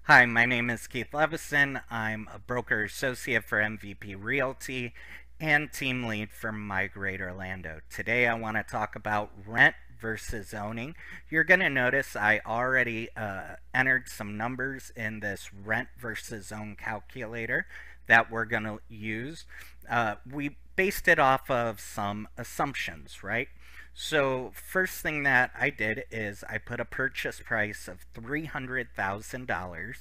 Hi, my name is Keith Leveson. I'm a broker associate for MVP Realty and team lead for Migrate Orlando. Today I want to talk about rent versus owning. You're going to notice I already entered some numbers in this rent versus own calculator that we're going to use. We based it off of some assumptions, right? So first thing that I did is I put a purchase price of $300,000.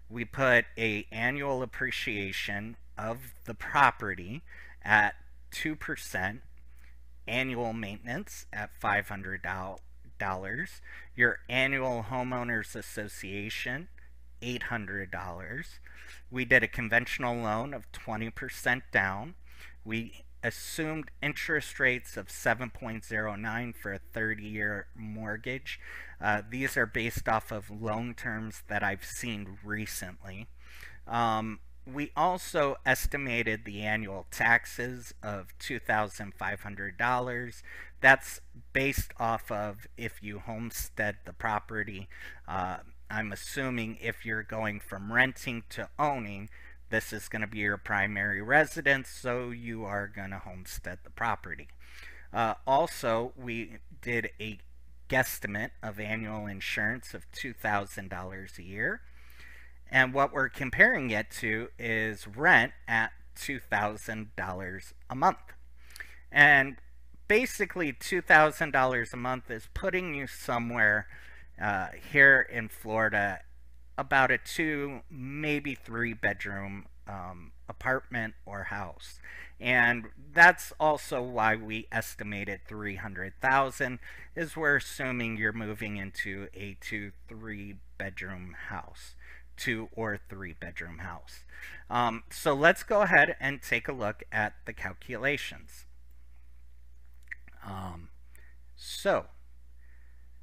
We put a annual appreciation of the property at 2%, annual maintenance at $500, your annual homeowners association $800. We did a conventional loan of 20% down. We assumed interest rates of 7.09 for a 30-year mortgage. These are based off of loan terms that I've seen recently. We also estimated the annual taxes of $2,500. That's based off of if you homestead the property. I'm assuming if you're going from renting to owning, this is going to be your primary residence, so you are going to homestead the property. Also, we did a guesstimate of annual insurance of $2,000 a year. And what we're comparing it to is rent at $2,000 a month. And basically $2,000 a month is putting you somewhere here in Florida about a 2, maybe 3 bedroom apartment or house. And that's also why we estimated 300,000 is we're assuming you're moving into a 2-3 bedroom house, 2 or 3 bedroom house. So let's go ahead and take a look at the calculations.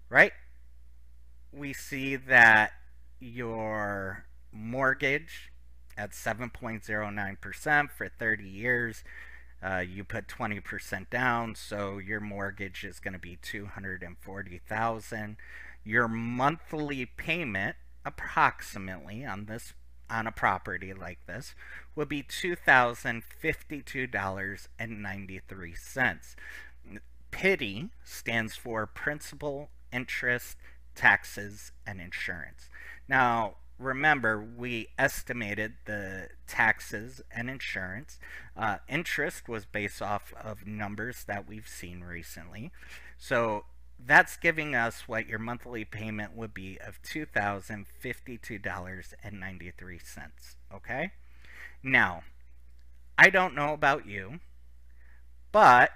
Right, we see that your mortgage at 7.09% for 30 years, you put 20% down, so your mortgage is going to be $240,000. Your monthly payment approximately on a property like this would be $2,052.93. PITI stands for principal, interest, taxes, and insurance. Now, remember, we estimated the taxes and insurance. Interest was based off of numbers that we've seen recently. So that's giving us what your monthly payment would be of $2,052.93. Okay? Now, I don't know about you, but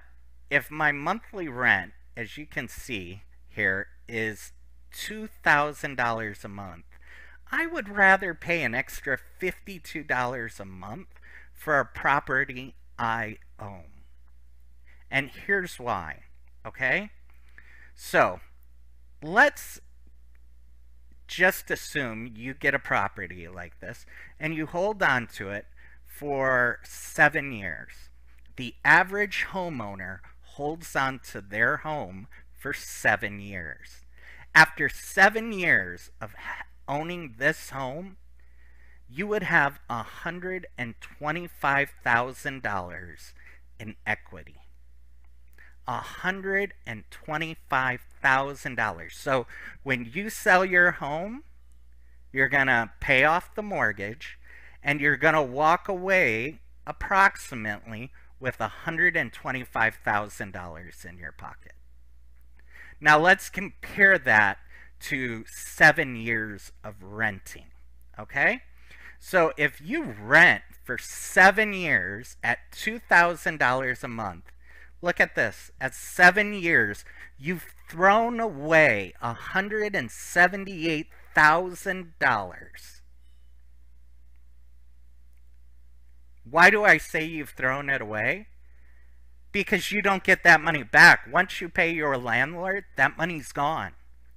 if my monthly rent, as you can see here, is $2,000 a month, I would rather pay an extra $52 a month for a property I own. And here's why, okay? So, let's just assume you get a property like this and you hold on to it for 7 years. The average homeowner holds on to their home for 7 years. After 7 years of owning this home, you would have $125,000 in equity. $125,000. So when you sell your home, you're going to pay off the mortgage and you're going to walk away approximately with $125,000 in your pocket. Now let's compare that to 7 years of renting, okay? So if you rent for 7 years at $2,000 a month, look at this. At 7 years, you've thrown away $178,000. Why do I say you've thrown it away? Because you don't get that money back. Once you pay your landlord, that money's gone.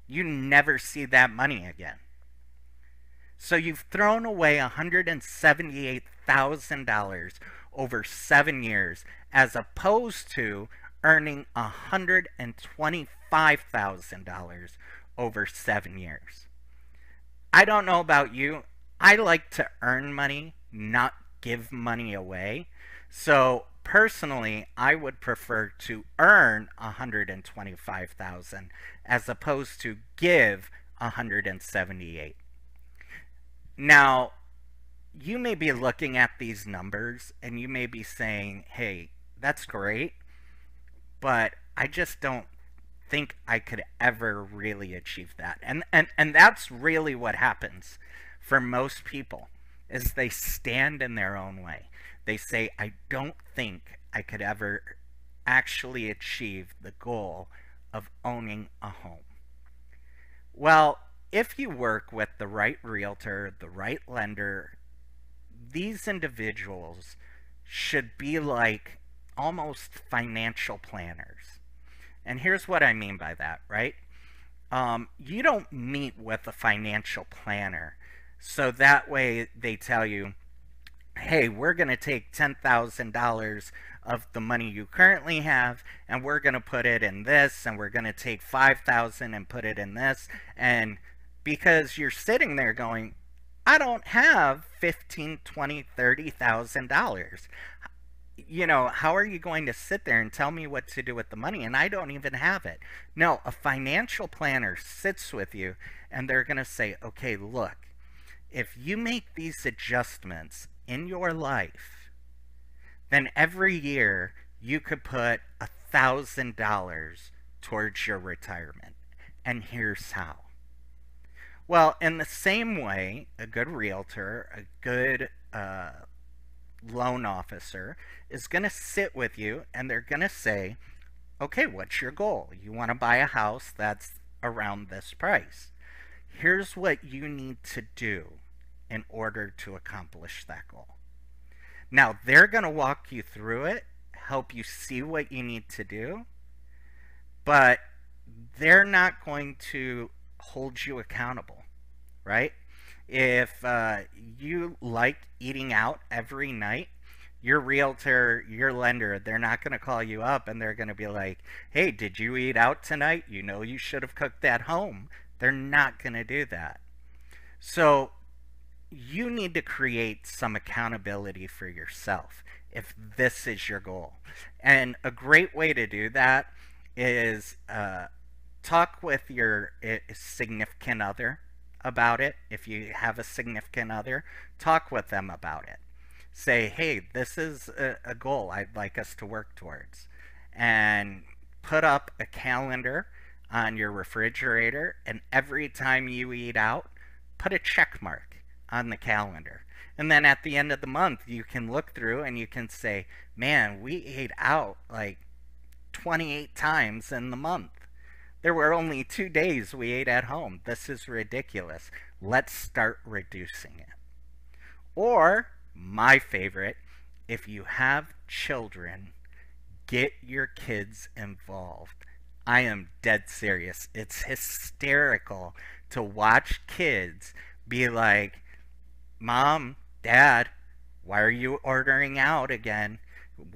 You never see that money again. So you've thrown away $178,000 over 7 years as opposed to earning $125,000 over 7 years. I don't know about you. I like to earn money, not give money away. So personally, I would prefer to earn 125,000 as opposed to give 178. Now, you may be looking at these numbers and you may be saying, "Hey, that's great, but I just don't think I could ever really achieve that." And that's really what happens for most people is they stand in their own way. They say, "I don't think I could ever actually achieve the goal of owning a home." Well, if you work with the right realtor, the right lender, these individuals should be like almost financial planners. And here's what I mean by that, right? You don't meet with a financial planner so that way they tell you, "Hey, we're going to take $10,000 of the money you currently have and we're going to put it in this, and we're going to take 5,000 and put it in this." And because you're sitting there going, "I don't have 15, 20, $30,000. How are you going to sit there and tell me what to do with the money? And I don't even have it." No, a financial planner sits with you and they're going to say, "Okay, look, if you make these adjustments in your life, then every year you could put $1,000 towards your retirement. And here's how." Well, in the same way, a good realtor, a good loan officer is going to sit with you and they're going to say, "Okay, what's your goal? You want to buy a house that's around this price. Here's what you need to do in order to accomplish that goal." Now, they're going to walk you through it, help you see what you need to do, but they're not going to hold you accountable, right? If you like eating out every night, your realtor, your lender, they're not going to call you up and they're going to be like, "Hey, did you eat out tonight? You know you should have cooked at home." They're not going to do that. So you need to create some accountability for yourself if this is your goal. And a great way to do that is talk with your significant other about it. If you have a significant other, talk with them about it. Say, "Hey, this is a goal I'd like us to work towards." And put up a calendar on your refrigerator, and every time you eat out, put a check mark on the calendar. And then at the end of the month, you can look through and you can say, "Man, we ate out like 28 times in the month. There were only 2 days we ate at home. This is ridiculous. Let's start reducing it." Or, my favorite, if you have children, get your kids involved. I am dead serious. It's hysterical to watch kids be like, "Mom, Dad, why are you ordering out again?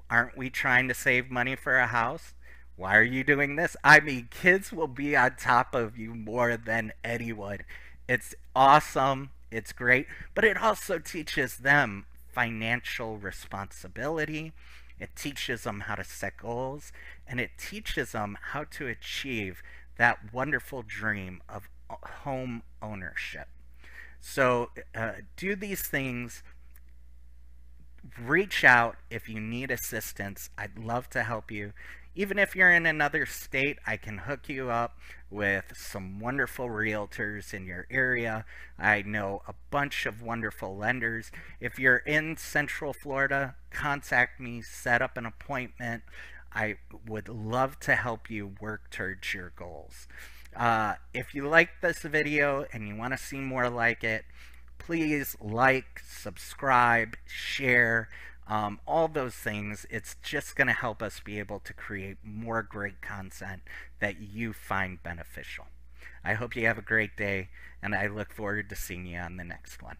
Aren't we trying to save money for a house? Why are you doing this?" I mean, kids will be on top of you more than anyone. It's awesome. It's great. But it also teaches them financial responsibility. It teaches them how to set goals. And it teaches them how to achieve that wonderful dream of home ownership. So do these things. Reach out if you need assistance. I'd love to help you. Even if you're in another state, I can hook you up with some wonderful realtors in your area. I know a bunch of wonderful lenders. If you're in Central Florida, contact me, set up an appointment. I would love to help you work towards your goals. If you like this video and you want to see more like it, please like, subscribe, share, all those things. It's just going to help us be able to create more great content that you find beneficial. I hope you have a great day, and I look forward to seeing you on the next one.